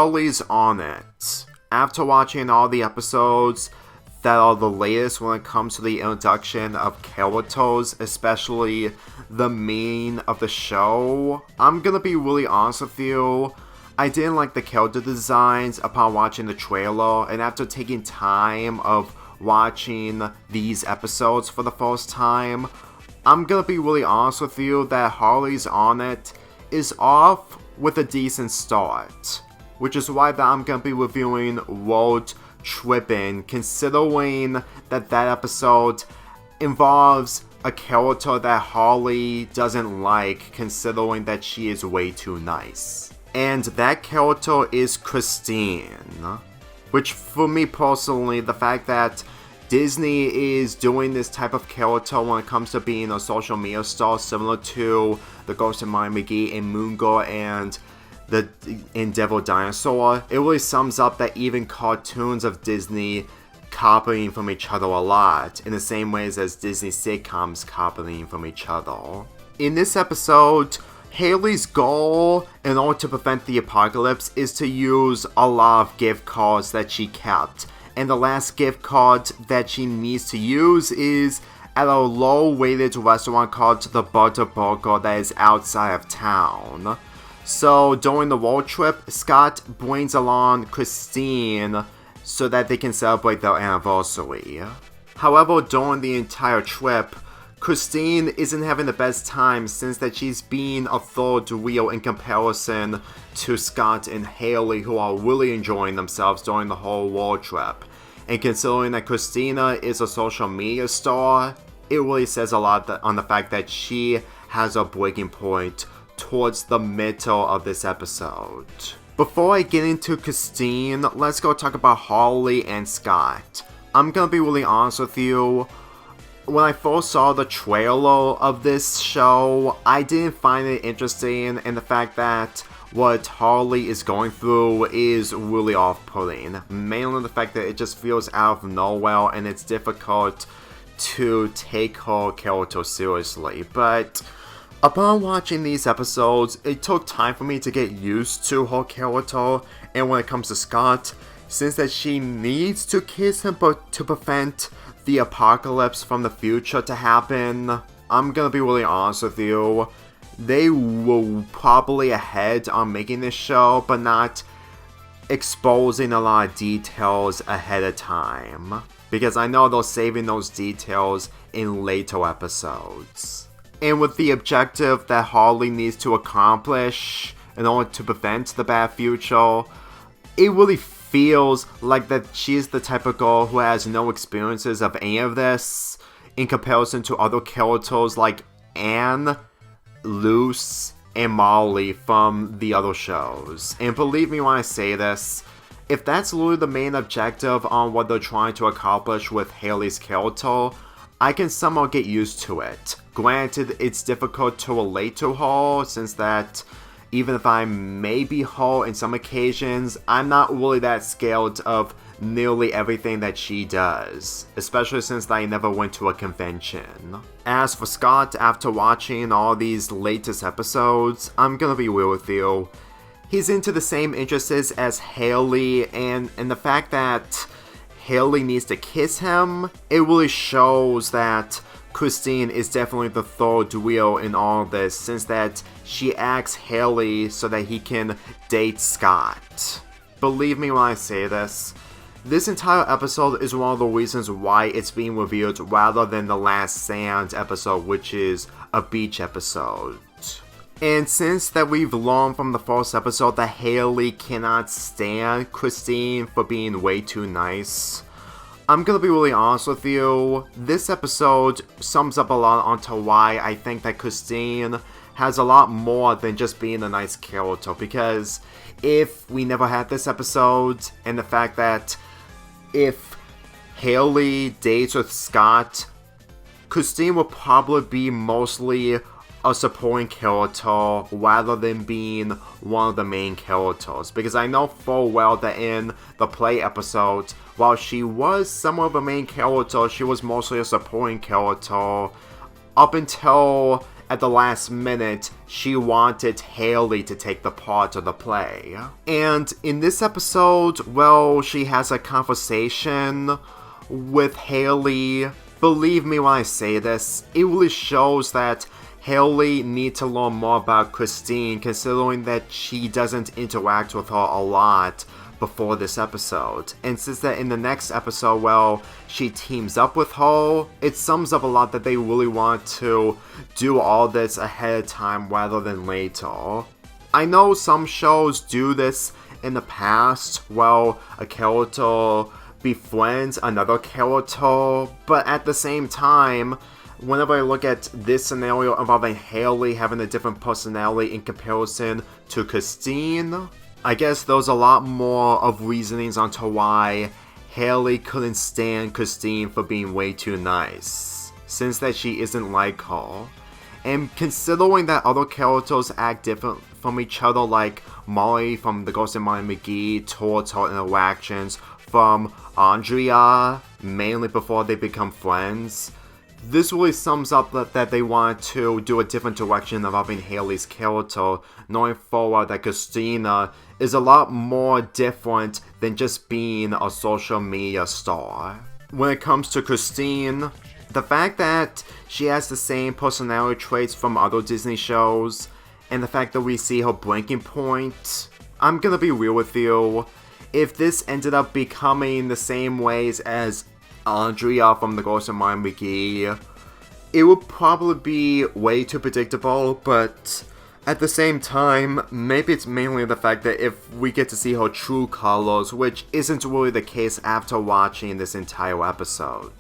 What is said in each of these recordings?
Hailey's on it. After watching all the episodes that are the latest when it comes to the introduction of characters, especially the main of the show, I'm gonna be really honest with you. I didn't like the character designs upon watching the trailer, and after taking time of watching these episodes for the first time, I'm gonna be really honest with you that Hailey's on it is off with a decent start, which is why that I'm gonna be reviewing World Trippin, considering that episode involves a character that Hailey doesn't like, considering that she is way too nice. And that character is Christine. Which, for me personally, the fact that Disney is doing this type of character when it comes to being a social media star, similar to the Ghost of Maya McGee and Moon Girl and the Devil Dinosaur, it really sums up that even cartoons of Disney copying from each other a lot, in the same ways as Disney sitcoms copying from each other. In this episode, Hailey's goal in order to prevent the apocalypse is to use a lot of gift cards that she kept. And the last gift card that she needs to use is at a low-rated restaurant called the Butter Burger that is outside of town. So during the road trip, Scott brings along Christine so that they can celebrate their anniversary. However, during the entire trip, Christine isn't having the best time since that she's being a third wheel in comparison to Scott and Hailey, who are really enjoying themselves during the whole road trip. And considering that Christina is a social media star, it really says a lot on the fact that she has a breaking point towards the middle of this episode. Before I get into Christine, let's go talk about Hailey and Scott. I'm gonna be really honest with you. When I first saw the trailer of this show, I didn't find it interesting, and the fact that what Hailey is going through is really off-putting. Mainly the fact that it just feels out of nowhere, and it's difficult to take her character seriously. But upon watching these episodes, it took time for me to get used to her character, and when it comes to Scott, since that she needs to kiss him to prevent the apocalypse from the future to happen, I'm gonna be really honest with you, they were probably ahead on making this show, but not exposing a lot of details ahead of time. Because I know they're saving those details in later episodes. And with the objective that Hailey needs to accomplish in order to prevent the bad future, it really feels like that she's the type of girl who has no experiences of any of this, in comparison to other characters like Anne, Luce, and Molly from the other shows. And believe me when I say this, if that's literally the main objective on what they're trying to accomplish with Hailey's character, I can somehow get used to it. Granted, it's difficult to relate to her, since that even if I may be her in some occasions, I'm not really that scared of nearly everything that she does, especially since I never went to a convention. As for Scott, after watching all these latest episodes, I'm gonna be real with you, he's into the same interests as Hailey, and the fact that Hailey needs to kiss him, it really shows that Christine is definitely the third wheel in all this, since that she asks Hailey so that he can date Scott. Believe me when I say this, this entire episode is one of the reasons why it's being revealed rather than the Last Stand episode, which is a beach episode. And since that we've learned from the first episode that Hailey cannot stand Christine for being way too nice, I'm gonna be really honest with you, this episode sums up a lot onto why I think that Christine has a lot more than just being a nice character, because if we never had this episode, and the fact that if Hailey dates with Scott, Christine will probably be mostly a supporting character rather than being one of the main characters, because I know full well that in the play episode, while she was somewhat of a main character, she was mostly a supporting character up until at the last minute, she wanted Hailey to take the part of the play. And in this episode, well, she has a conversation with Hailey. Believe me when I say this, it really shows that Hailey needs to learn more about Christine, considering that she doesn't interact with her a lot before this episode. And since that in the next episode, well, she teams up with her, it sums up a lot that they really want to do all this ahead of time rather than later. I know some shows do this in the past, well, a character befriends another character, but at the same time, whenever I look at this scenario involving Hailey having a different personality in comparison to Christine, I guess there's a lot more of reasonings onto why Hailey couldn't stand Christine for being way too nice, since that she isn't like her. And considering that other characters act different from each other, like Molly from The Ghost of Molly McGee towards her interactions from Andrea, mainly before they become friends, this really sums up that they want to do a different direction involving Hailey's character, knowing forward that Christina is a lot more different than just being a social media star. When it comes to Christine, the fact that she has the same personality traits from other Disney shows, and the fact that we see her breaking point, I'm gonna be real with you, if this ended up becoming the same ways as Andrea from The Ghost of Molly McGee, it would probably be way too predictable, but at the same time, maybe it's mainly the fact that if we get to see her true colors, which isn't really the case after watching this entire episode.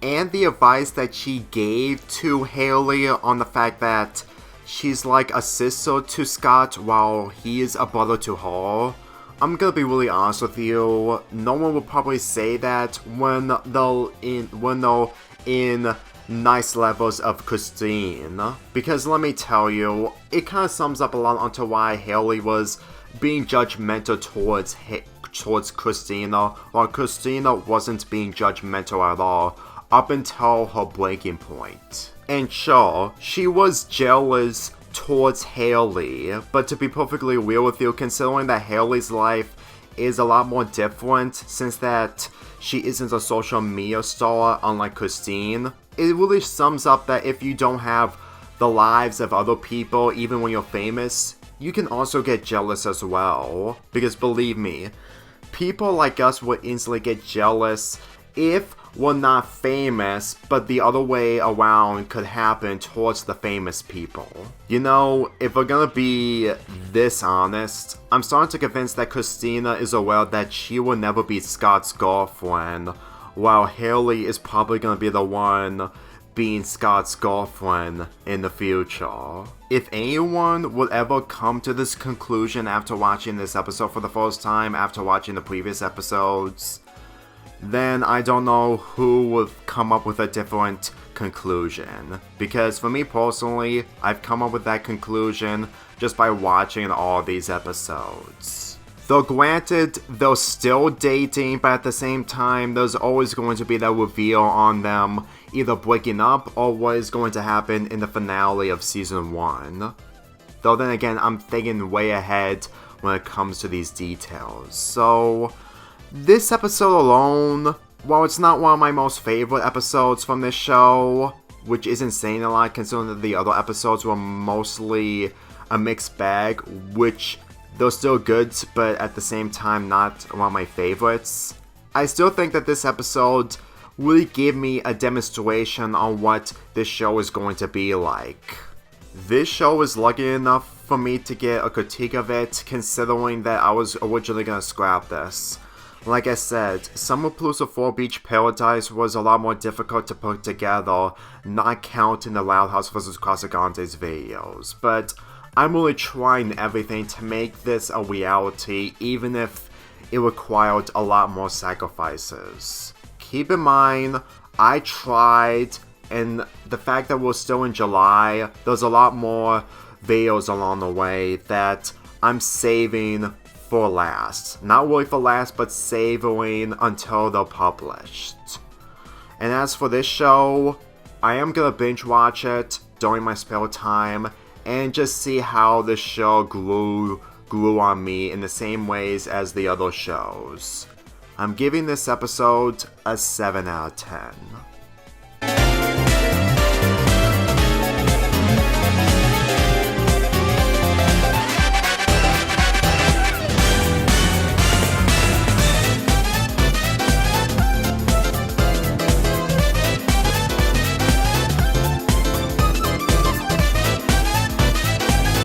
And the advice that she gave to Hailey on the fact that she's like a sister to Scott while he is a brother to her, I'm gonna be really honest with you, no one will probably say that when they're in nice levels of Christine. Because let me tell you, it kind of sums up a lot onto why Hailey was being judgmental towards Christina, while Christina wasn't being judgmental at all, up until her breaking point. And sure, she was jealous towards Hailey, but to be perfectly real with you, considering that Hailey's life is a lot more different since that she isn't a social media star unlike Christine, it really sums up that if you don't have the lives of other people even when you're famous, you can also get jealous as well. Because believe me, people like us would instantly get jealous if we're not famous, but the other way around could happen towards the famous people. You know, if we're gonna be this honest, I'm starting to convince that Christina is aware that she will never be Scott's girlfriend, while Hailey is probably gonna be the one being Scott's girlfriend in the future. If anyone would ever come to this conclusion after watching this episode for the first time, after watching the previous episodes, then I don't know who would come up with a different conclusion. Because for me personally, I've come up with that conclusion just by watching all these episodes. Though granted, they're still dating, but at the same time, there's always going to be that reveal on them either breaking up or what is going to happen in the finale of Season 1. Though then again, I'm thinking way ahead when it comes to these details. So this episode alone, while it's not one of my most favorite episodes from this show, which isn't saying a lot considering that the other episodes were mostly a mixed bag, which they're still good, but at the same time not one of my favorites, I still think that this episode really gave me a demonstration on what this show is going to be like. This show is lucky enough for me to get a critique of it, considering that I was originally going to scrap this. Like I said, Summer Palooza 4 Beach Paradise was a lot more difficult to put together, not counting the Loud House vs. Casagrande videos, but I'm really trying everything to make this a reality, even if it required a lot more sacrifices. Keep in mind, I tried, and the fact that we're still in July, there's a lot more videos along the way that I'm saving for last. Not really for last, but savoring until they're published. And as for this show, I am gonna binge watch it, during my spare time and just see how the show grew on me in the same ways as the other shows. I'm giving this episode a 7 out of 10.